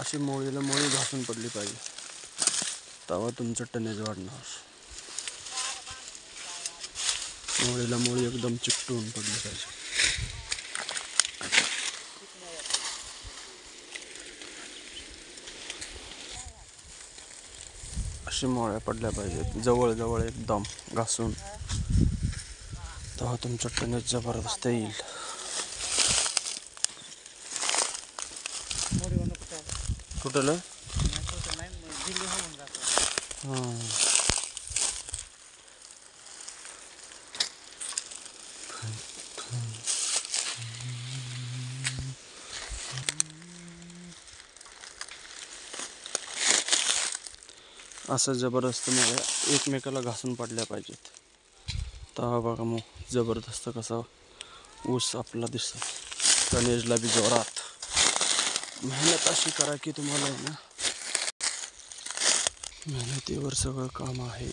अशी मोळीला मोळी घासून पडली पाहिजे, तेव्हा तुमचं टनेज वाढणार. मोळीला मोळी एकदम चिकटून पडली पाहिजे. अशी मोळ्या पडल्या पाहिजेत जवळ जवळ एकदम घासून, तेव्हा तुमचं टनेज जबरदस्त येईल. कुठलं असं जबरदस्त मोळ्या एकमेकाला घासून पडल्या पाहिजेत, तेव्हा बघा मग जबरदस्त कसा ऊस आपला दिसतो. टनेजला बी जोरात मेहनत अशी करा की तुम्हाला ना मेहनतीवर सगळं काम आहे.